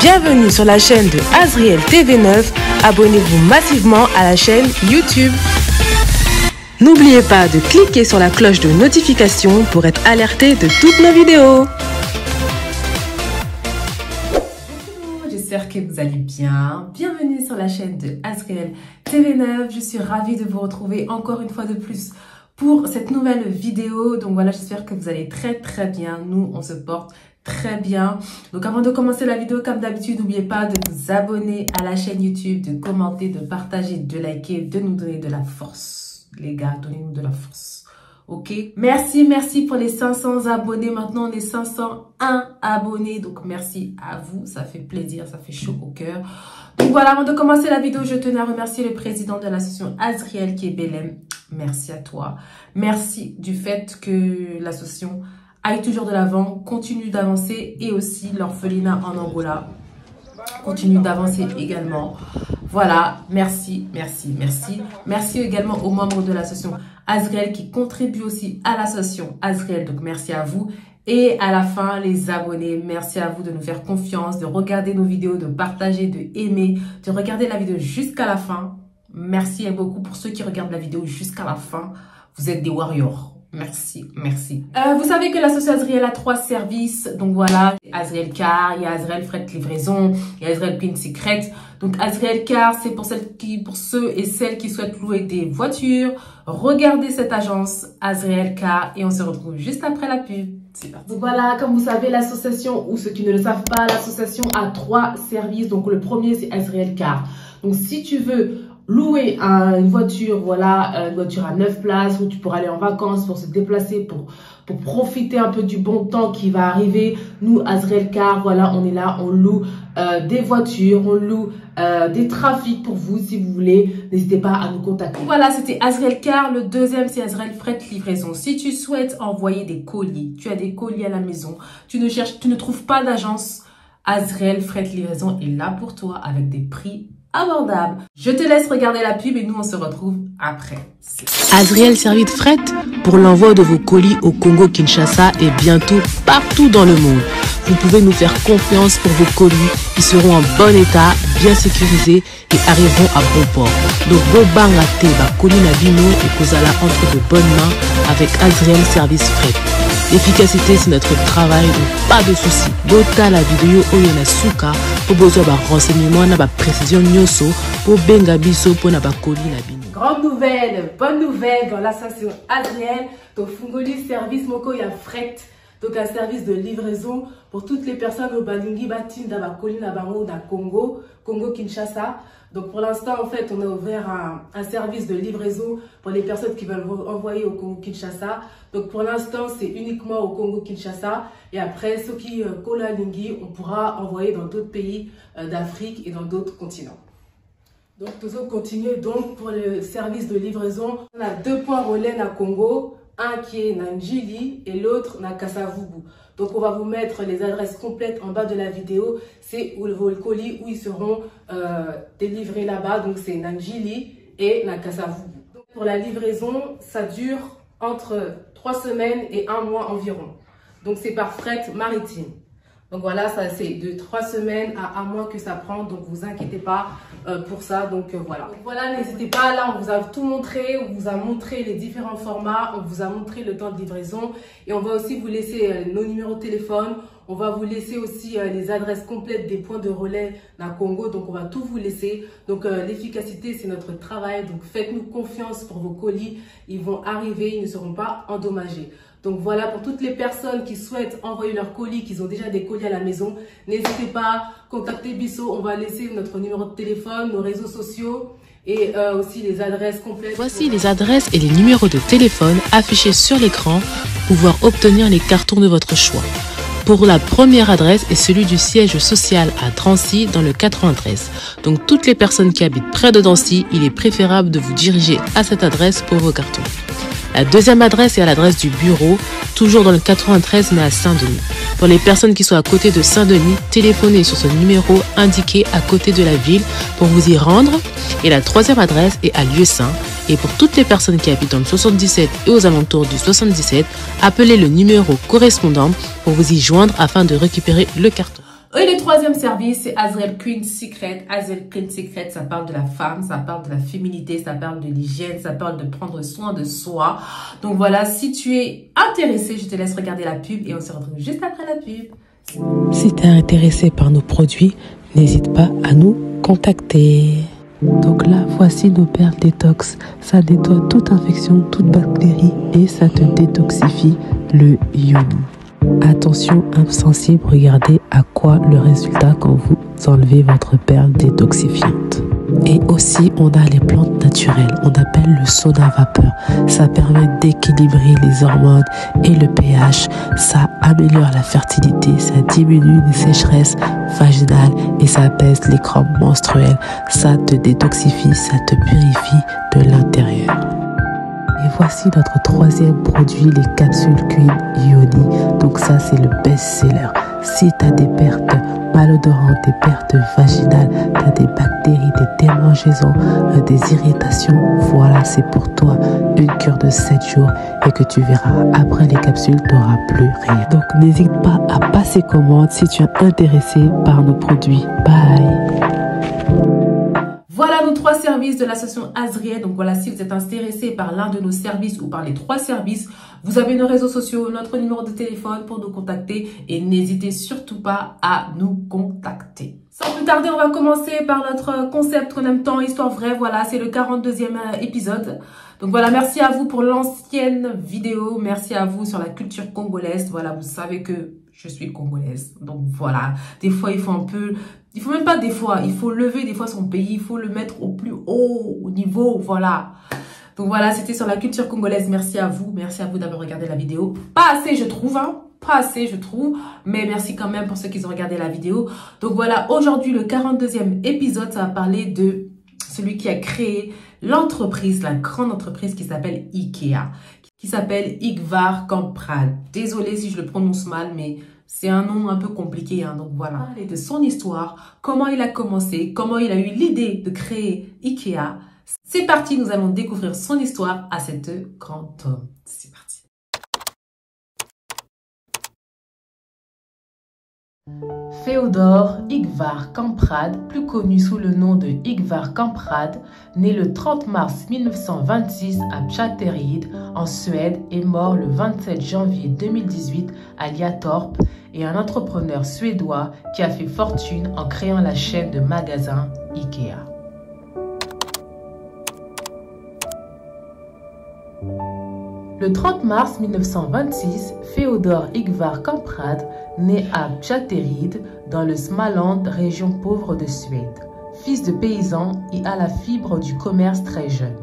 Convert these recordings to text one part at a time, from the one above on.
Bienvenue sur la chaîne de Azriel TV9. Abonnez-vous massivement à la chaîne YouTube. N'oubliez pas de cliquer sur la cloche de notification pour être alerté de toutes nos vidéos. Bonjour, j'espère que vous allez bien. Bienvenue sur la chaîne de Azriel TV9. Je suis ravie de vous retrouver encore une fois de plus pour cette nouvelle vidéo. Donc voilà, j'espère que vous allez très bien. Nous, on se porte très bien. Donc avant de commencer la vidéo, comme d'habitude, n'oubliez pas de vous abonner à la chaîne YouTube, de commenter, de partager, de liker, de nous donner de la force. Les gars, donnez-nous de la force. Ok? Merci pour les 500 abonnés. Maintenant, on est 501 abonnés. Donc merci à vous. Ça fait plaisir, ça fait chaud au cœur. Donc voilà, avant de commencer la vidéo, je tenais à remercier le président de l'association Azriel qui est Belém. Merci à toi. Merci du fait que l'association aille toujours de l'avant, continue d'avancer, et aussi l'orphelinat en Angola continue d'avancer également. Voilà, merci. Merci également aux membres de l'association Azriel qui contribuent aussi à l'association Azriel. Donc merci à vous. Et à la fin, les abonnés, merci à vous de nous faire confiance, de regarder nos vidéos, de partager, de aimer, de regarder la vidéo jusqu'à la fin. Merci beaucoup pour ceux qui regardent la vidéo jusqu'à la fin. Vous êtes des warriors. Merci. Vous savez que l'association Azriel a 3 services. Donc voilà, Azriel Car, il y a Azriel Fret Livraison, il y a Azriel Pin Secret. Donc Azriel Car, c'est pour ceux et celles qui souhaitent louer des voitures. Regardez cette agence Azriel Car et on se retrouve juste après la pub. C'est parti. Donc voilà, comme vous savez, l'association, ou ceux qui ne le savent pas, l'association a 3 services. Donc le premier, c'est Azriel Car. Donc si tu veux louer une voiture, voilà, une voiture à 9 places où tu pourras aller en vacances, pour se déplacer, pour profiter un peu du bon temps qui va arriver. Nous, Azriel Car, voilà, on est là, on loue des voitures, on loue des trafics pour vous si vous voulez. N'hésitez pas à nous contacter. Voilà, c'était Azriel Car. Le deuxième, c'est Azriel Fret Livraison. Si tu souhaites envoyer des colis, tu as des colis à la maison, tu ne trouves pas d'agence, Azriel Fret Livraison est là pour toi avec des prix abordable. Je te laisse regarder la pub et nous on se retrouve après. Azriel Service Fret pour l'envoi de vos colis au Congo Kinshasa et bientôt partout dans le monde. Vous pouvez nous faire confiance pour vos colis. Ils seront en bon état, bien sécurisés et arriveront à bon port. Donc Bobanga Teba colis Nabino et Kozala entre de bonnes mains avec Azriel Service Fret. L'efficacité, c'est notre travail, donc pas de soucis. Bota la vidéo Oyonasuka pour besoin de renseignements, na précision nyoso pour benga biso pour na colis na bino. Grande nouvelle, bonne nouvelle dans l'association Azriel. Donc Fungoli service moko ya fret. Donc un service de livraison pour toutes les personnes au Balingi Batin da colis na bango na Congo Kinshasa. Donc pour l'instant, en fait, on a ouvert un service de livraison pour les personnes qui veulent envoyer au Congo Kinshasa. Donc pour l'instant, c'est uniquement au Congo Kinshasa. Et après, ceux qui Kola-Lingi, on pourra envoyer dans d'autres pays d'Afrique et dans d'autres continents. Donc nous allons continuer donc pour le service de livraison. On a 2 points relais à Congo. Un qui est à Njili et l'autre à Kasavubu. Donc on va vous mettre les adresses complètes en bas de la vidéo. C'est vos colis où ils seront délivrés là-bas. Donc c'est Njili et Kasavubu. Pour la livraison, ça dure entre 3 semaines et 1 mois environ. Donc c'est par fret maritime. Donc voilà, ça c'est de 3 semaines à 1 mois que ça prend. Donc vous inquiétez pas pour ça. Donc voilà. Donc voilà, n'hésitez pas. Là, on vous a tout montré. On vous a montré les différents formats. On vous a montré le temps de livraison. Et on va aussi vous laisser nos numéros de téléphone. On va vous laisser aussi les adresses complètes des points de relais dans le Congo. Donc on va tout vous laisser. Donc l'efficacité, c'est notre travail. Donc faites-nous confiance pour vos colis. Ils vont arriver. Ils ne seront pas endommagés. Donc voilà, pour toutes les personnes qui souhaitent envoyer leurs colis, qui ont déjà des colis à la maison, n'hésitez pas, contactez Bisso, on va laisser notre numéro de téléphone, nos réseaux sociaux et aussi les adresses complètes. Voici les adresses et les numéros de téléphone affichés sur l'écran pour pouvoir obtenir les cartons de votre choix. Pour la première adresse est celui du siège social à Drancy dans le 93. Donc toutes les personnes qui habitent près de Drancy, il est préférable de vous diriger à cette adresse pour vos cartons. La deuxième adresse est à l'adresse du bureau, toujours dans le 93 mais à Saint-Denis. Pour les personnes qui sont à côté de Saint-Denis, téléphonez sur ce numéro indiqué à côté de la ville pour vous y rendre. Et la troisième adresse est à Lieu-Saint Et pour toutes les personnes qui habitent dans le 77 et aux alentours du 77, appelez le numéro correspondant pour vous y joindre afin de récupérer le carton. Et le troisième service, c'est Azriel Queen Secret. Azriel Queen Secret, ça parle de la femme, ça parle de la féminité, ça parle de l'hygiène, ça parle de prendre soin de soi. Donc voilà, si tu es intéressé, je te laisse regarder la pub et on se retrouve juste après la pub. Si tu es intéressé par nos produits, n'hésite pas à nous contacter. Donc là, voici nos perles détox. Ça nettoie toute infection, toute bactérie et ça te détoxifie le iode. Attention, insensible, regardez à quoi le résultat quand vous enlevez votre perle détoxifiante. Et aussi, on a les plantes naturelles, on appelle le sauna vapeur. Ça permet d'équilibrer les hormones et le pH. Ça améliore la fertilité, ça diminue les sécheresses vaginales et ça apaise les crampes menstruelles. Ça te détoxifie, ça te purifie de l'intérieur. Et voici notre troisième produit, les capsules Queen Ioni. Donc ça, c'est le best-seller. Si tu as des pertes malodorantes, des pertes vaginales, tu as des bactéries, des démangeaisons, des irritations, voilà, c'est pour toi une cure de 7 jours et que tu verras, après les capsules, tu n'auras plus rien. Donc n'hésite pas à passer commande si tu es intéressé par nos produits. Bye! Voilà nos 3 services de l'association Azriel. Donc voilà, si vous êtes intéressé par l'un de nos services ou par les 3 services, vous avez nos réseaux sociaux, notre numéro de téléphone pour nous contacter et n'hésitez surtout pas à nous contacter. Sans plus tarder, on va commencer par notre concept qu'on aime tant, histoire vraie. Voilà, c'est le 42e épisode. Donc voilà, merci à vous pour l'ancienne vidéo. Merci à vous sur la culture congolaise. Voilà, vous savez que je suis congolaise. Donc voilà, des fois, il faut un peu... Il faut même pas des fois, il faut lever des fois son pays, il faut le mettre au plus haut niveau, voilà. Donc voilà, c'était sur la culture congolaise. Merci à vous d'avoir regardé la vidéo. Pas assez, je trouve, hein. Pas assez, je trouve. Mais merci quand même pour ceux qui ont regardé la vidéo. Donc voilà, aujourd'hui, le 42e épisode, ça va parler de celui qui a créé l'entreprise, la grande entreprise qui s'appelle Ikea, qui s'appelle Ingvar Kamprad. Désolée si je le prononce mal, mais... c'est un nom un peu compliqué, hein, donc voilà. Parler de son histoire, comment il a commencé, comment il a eu l'idée de créer Ikea. C'est parti, nous allons découvrir son histoire à cet grand homme. C'est parti. Féodor Ingvar Kamprad, plus connu sous le nom de Ingvar Kamprad, né le 30 mars 1926 à Chatterid, en Suède, et mort le 27 janvier 2018 à Liatorp, est un entrepreneur suédois qui a fait fortune en créant la chaîne de magasins Ikea. Le 30 mars 1926, Féodor Ingvar Kamprad naît à Chatterid, dans le Småland, région pauvre de Suède. Fils de paysan, il a la fibre du commerce très jeune.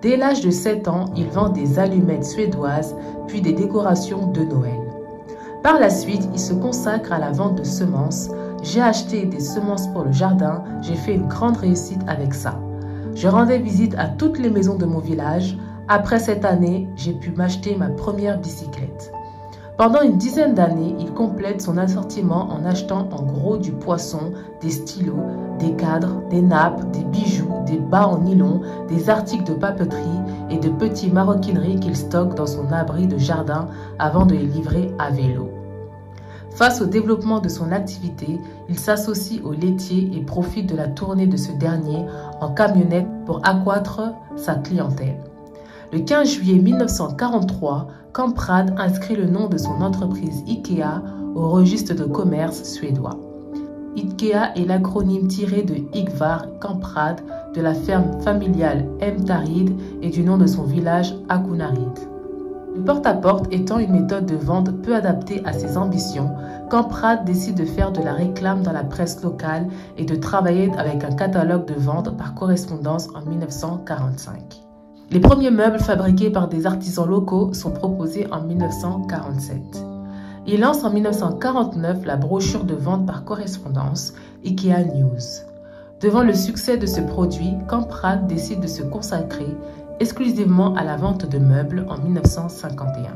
Dès l'âge de 7 ans, il vend des allumettes suédoises, puis des décorations de Noël. Par la suite, il se consacre à la vente de semences. J'ai acheté des semences pour le jardin, j'ai fait une grande réussite avec ça. Je rendais visite à toutes les maisons de mon village. Après cette année, j'ai pu m'acheter ma première bicyclette. Pendant une dizaine d'années, il complète son assortiment en achetant en gros du poisson, des stylos, des cadres, des nappes, des bijoux, des bas en nylon, des articles de papeterie et de petites maroquineries qu'il stocke dans son abri de jardin avant de les livrer à vélo. Face au développement de son activité, il s'associe au laitier et profite de la tournée de ce dernier en camionnette pour accroître sa clientèle. Le 15 juillet 1943, Kamprad inscrit le nom de son entreprise Ikea au registre de commerce suédois. Ikea est l'acronyme tiré de Ingvar Kamprad, de la ferme familiale Emtarid et du nom de son village Akunarid. Le porte-à-porte étant une méthode de vente peu adaptée à ses ambitions, Kamprad décide de faire de la réclame dans la presse locale et de travailler avec un catalogue de vente par correspondance en 1945. Les premiers meubles fabriqués par des artisans locaux sont proposés en 1947. Il lance en 1949 la brochure de vente par correspondance Ikea News. Devant le succès de ce produit, Kamprad décide de se consacrer exclusivement à la vente de meubles en 1951.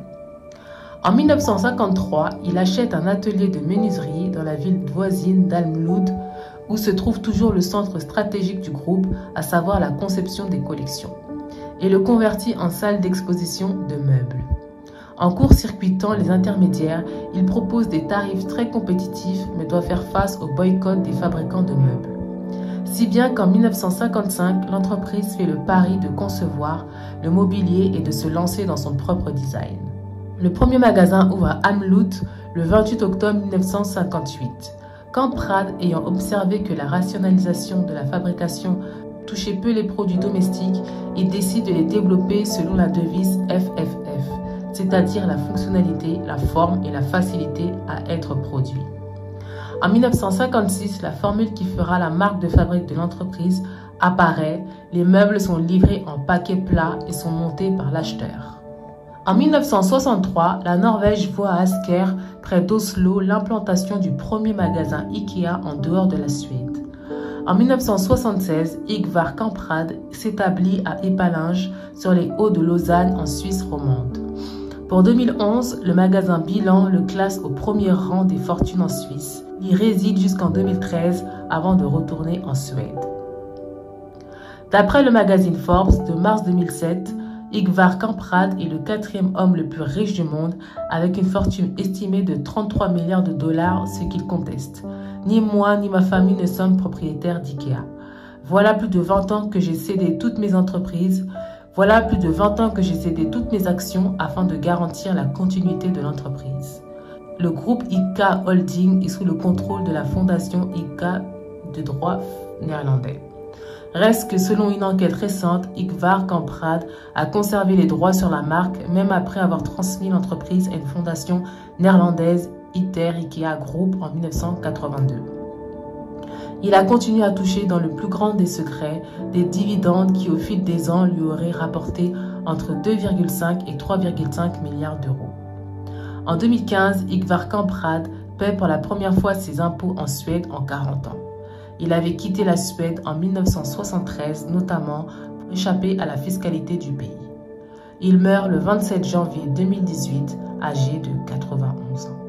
En 1953, il achète un atelier de menuiserie dans la ville voisine d'Almlud, où se trouve toujours le centre stratégique du groupe, à savoir la conception des collections. et le convertit en salle d'exposition de meubles. En court-circuitant les intermédiaires, il propose des tarifs très compétitifs mais doit faire face au boycott des fabricants de meubles. Si bien qu'en 1955, l'entreprise fait le pari de concevoir le mobilier et de se lancer dans son propre design. Le premier magasin ouvre à Amloot le 28 octobre 1958. Kamprad, ayant observé que la rationalisation de la fabrication touchait peu les produits domestiques, il décide de les développer selon la devise FFF, c'est-à-dire la fonctionnalité, la forme et la facilité à être produit. En 1956, la formule qui fera la marque de fabrique de l'entreprise apparaît. Les meubles sont livrés en paquets plats et sont montés par l'acheteur. En 1963, la Norvège voit à Asker, près d'Oslo, l'implantation du premier magasin IKEA en dehors de la Suède. En 1976, Ingvar Kamprad s'établit à Épalinges, sur les hauts de Lausanne, en Suisse romande. Pour 2011, le magasin Bilan le classe au premier rang des fortunes en Suisse. Il y réside jusqu'en 2013 avant de retourner en Suède. D'après le magazine Forbes de mars 2007, Ingvar Kamprad est le 4e homme le plus riche du monde avec une fortune estimée de 33 milliards de dollars, ce qu'il conteste. Ni moi ni ma famille ne sommes propriétaires d'IKEA. Voilà plus de 20 ans que j'ai cédé toutes mes entreprises. Voilà plus de 20 ans que j'ai cédé toutes mes actions afin de garantir la continuité de l'entreprise. Le groupe IKEA Holding est sous le contrôle de la fondation IKEA de droit néerlandais. Reste que selon une enquête récente, Ingvar Kamprad a conservé les droits sur la marque même après avoir transmis l'entreprise à une fondation néerlandaise, ITER IKEA Group, en 1982. Il a continué à toucher dans le plus grand des secrets des dividendes qui au fil des ans lui auraient rapporté entre 2,5 et 3,5 milliards d'euros. En 2015, Ingvar Kamprad paie pour la première fois ses impôts en Suède en 40 ans. Il avait quitté la Suède en 1973, notamment pour échapper à la fiscalité du pays. Il meurt le 27 janvier 2018, âgé de 91 ans.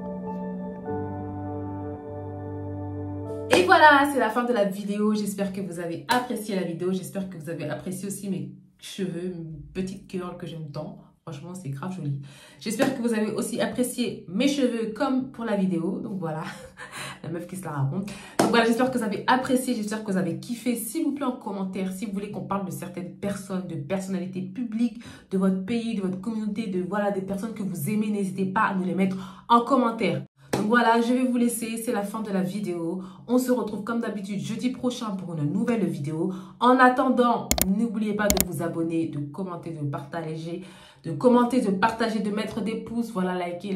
Et voilà, c'est la fin de la vidéo. J'espère que vous avez apprécié la vidéo. J'espère que vous avez apprécié aussi mes cheveux, mes petites curls que j'aime tant. Franchement, c'est grave joli. J'espère que vous avez aussi apprécié mes cheveux comme pour la vidéo. Donc voilà, la meuf qui se la raconte. Donc voilà, j'espère que vous avez apprécié, j'espère que vous avez kiffé. S'il vous plaît, en commentaire, si vous voulez qu'on parle de certaines personnes, de personnalités publiques, de votre pays, de votre communauté, de voilà, des personnes que vous aimez, n'hésitez pas à nous les mettre en commentaire. Donc voilà, je vais vous laisser, c'est la fin de la vidéo. On se retrouve comme d'habitude jeudi prochain pour une nouvelle vidéo. En attendant, n'oubliez pas de vous abonner, de commenter, de partager, de mettre des pouces. Voilà, likez.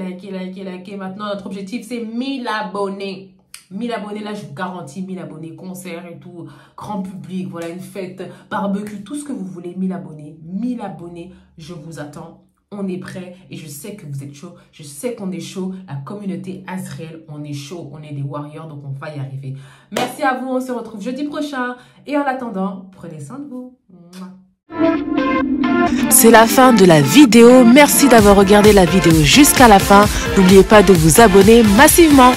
Maintenant, notre objectif, c'est 1000 abonnés. 1000 abonnés, là, je vous garantis 1000 abonnés, concerts et tout, grand public, voilà, une fête, barbecue, tout ce que vous voulez, 1000 abonnés. 1000 abonnés, je vous attends. On est prêt et je sais que vous êtes chaud. Je sais qu'on est chaud. La communauté Azriel, on est chaud. On est des warriors, donc on va y arriver. Merci à vous. On se retrouve jeudi prochain. Et en attendant, prenez soin de vous. C'est la fin de la vidéo. Merci d'avoir regardé la vidéo jusqu'à la fin. N'oubliez pas de vous abonner massivement.